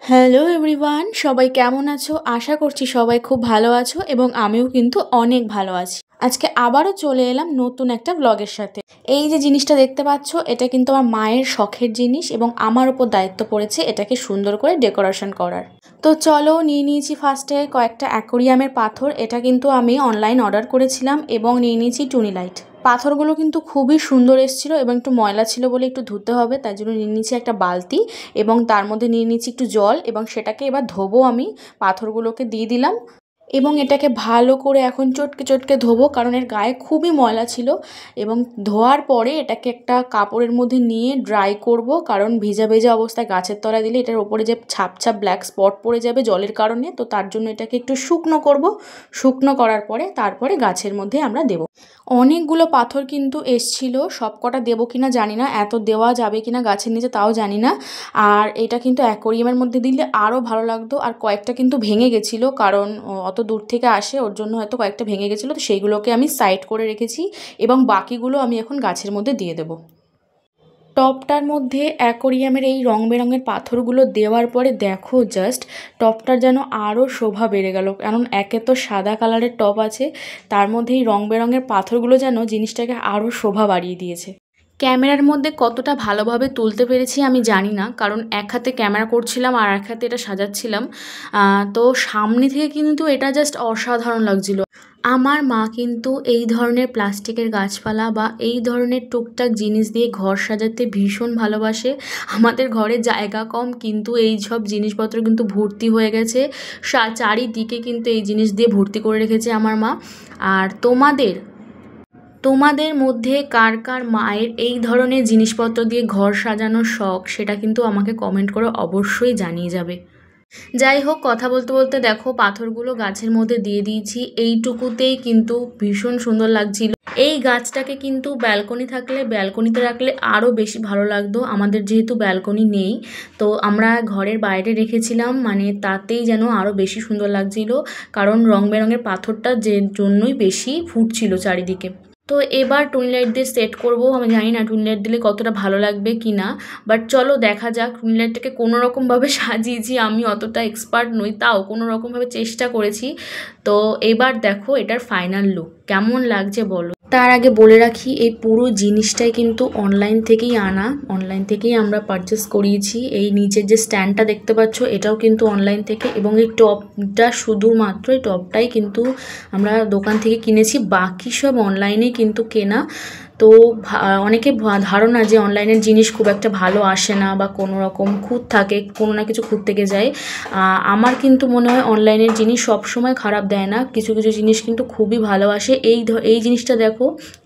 Hello everyone, সবাই কেমন আছো? আশা করছি সবাই খুব ভালো আছো এবং আমিও কিন্তু অনেক ভালো আছি। আজকে আবারও চলে এলাম নতুন একটা ব্লগের সাথে। এই যে জিনিসটা দেখতে পাচ্ছ, এটা কিন্তু আমার মায়ের শখের জিনিস এবং আমার উপর দায়িত্ব পড়েছে এটাকে সুন্দর করে ডেকোরেশন করার। তো চলো, নিয়ে নিয়েছি ফার্স্টে কয়েকটা অ্যাকোরিয়ামের পাথর। এটা কিন্তু আমি অনলাইন অর্ডার করেছিলাম এবং নিয়ে নিয়েছি টুনি লাইট। পাথরগুলো কিন্তু খুবই সুন্দর এসেছিলো এবং একটু ময়লা ছিল বলে একটু ধুতে হবে, তাই জন্য নিয়ে নিয়েছি একটা বালতি এবং তার মধ্যে নিয়ে নিয়েছি একটু জল এবং সেটাকে এবার ধোবো। আমি পাথরগুলোকে দিয়ে দিলাম এবং এটাকে ভালো করে এখন চটকে চটকে ধোবো, কারণ এর গায়ে খুবই ময়লা ছিল। এবং ধোয়ার পরে এটাকে একটা কাপড়ের মধ্যে নিয়ে ড্রাই করব, কারণ ভেজা ভেজা অবস্থায় গাছের তলায় দিলে এটার ওপরে যে ছাপ ছাপ ব্ল্যাক স্পট পড়ে যাবে জলের কারণে। তো তার জন্য এটাকে একটু শুকনো করব। শুকনো করার পরে তারপরে গাছের মধ্যে আমরা দেবো। অনেকগুলো পাথর কিন্তু এসছিল, সব কটা দেবো কিনা জানি না, এত দেওয়া যাবে কিনা গাছের নিচে তাও জানি না। আর এটা কিন্তু অ্যাকোরিয়ামের মধ্যে দিলে আরও ভালো লাগতো। আর কয়েকটা কিন্তু ভেঙে গেছিলো, কারণ অত দূর থেকে আসে, ওর জন্য হয়তো কয়েকটা ভেঙে গেছিলো। তো সেইগুলোকে আমি সাইড করে রেখেছি এবং বাকিগুলো আমি এখন গাছের মধ্যে দিয়ে দেবো। টবটার মধ্যে অ্যাকোরিয়ামের এই রং বেরঙের পাথরগুলো দেওয়ার পরে দেখো জাস্ট টবটার যেন আরও শোভা বেড়ে গেল, কারণ একে তো সাদা কালারের টব আছে, তার মধ্যে এই রং বেরঙের পাথরগুলো যেন জিনিসটাকে আরও শোভা বাড়িয়ে দিয়েছে। ক্যামেরার মধ্যে কতটা ভালোভাবে তুলতে পেরেছি আমি জানি না, কারণ এক হাতে ক্যামেরা করছিলাম আর এক হাতে এটা সাজাচ্ছিলাম। তো সামনে থেকে কিন্তু এটা জাস্ট অসাধারণ লাগছিল। আমার মা কিন্তু এই ধরনের প্লাস্টিকের গাছপালা বা এই ধরনের টুকটাক জিনিস দিয়ে ঘর সাজাতে ভীষণ ভালোবাসে। আমাদের ঘরে জায়গা কম, কিন্তু এই সব জিনিসপত্র কিন্তু ভর্তি হয়ে গেছে, চারিদিকে কিন্তু এই জিনিস দিয়ে ভর্তি করে রেখেছে আমার মা। আর তোমাদের মধ্যে কার কার মায়ের এই ধরনের জিনিসপত্র দিয়ে ঘর সাজানোর শখ, সেটা কিন্তু আমাকে কমেন্ট করে অবশ্যই জানিয়ে যাবে। যাই হোক, কথা বলতে বলতে দেখো পাথরগুলো গাছের মধ্যে দিয়ে দিয়েছি, এইটুকুতেই কিন্তু ভীষণ সুন্দর লাগছিল। এই গাছটাকে কিন্তু ব্যালকনিতে রাখলে আরও বেশি ভালো লাগতো। আমাদের যেহেতু ব্যালকনি নেই, তো আমরা ঘরের বাইরে রেখেছিলাম, মানে তাতেই যেন আরও বেশি সুন্দর লাগছিল, কারণ রং বেরঙের পাথরটা যে জন্যই বেশি ফুটছিল চারিদিকে। তো এবার টুনি লাইট দিয়ে সেট করবো। আমি জানি না টুনি লাইট দিলে কতটা ভালো লাগবে কি না, বাট চলো দেখা যাক। টুনি লাইটটাকে কোনো রকমভাবে সাজিয়েছি, আমি অতটা এক্সপার্ট নই, তাও কোনো রকমভাবে চেষ্টা করেছি। তো এবার দেখো এটার ফাইনাল লুক কেমন লাগছে বলো। তার আগে বলে রাখি, এই পুরো জিনিসটাই কিন্তু অনলাইন থেকেই আনা, অনলাইন থেকেই আমরা পারচেস করিয়েছি। এই নিচের যে স্ট্যান্ডটা দেখতে পাচ্ছ, এটাও কিন্তু অনলাইন থেকে, এবং এই টপটা শুধুমাত্র এই টপটাই কিন্তু আমরা দোকান থেকে কিনেছি, বাকি সব অনলাইনে কিন্তু কেনা। তো অনেকে ধারণা যে অনলাইনের জিনিস খুব একটা ভালো আসে না বা কোনো রকম খুঁত থাকে, কোনো না কিছু খুঁত থেকে যায়। আমার কিন্তু মনে হয় অনলাইনের জিনিস সবসময় খারাপ দেয় না, কিছু কিছু জিনিস কিন্তু খুবই ভালো আসে। এই জিনিসটা দেখো,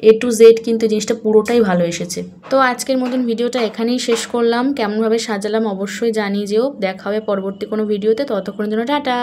A to Z কিন্তু জিনিসটা পুরোটাই ভালো এসেছে। তো আজকের মতন ভিডিওটা এখানেই শেষ করলাম। কেমনভাবে সাজালাম অবশ্যই জানিয়ে যেও। দেখা হবে পরবর্তী কোনো ভিডিওতে, ততক্ষণের জন্য টাটা।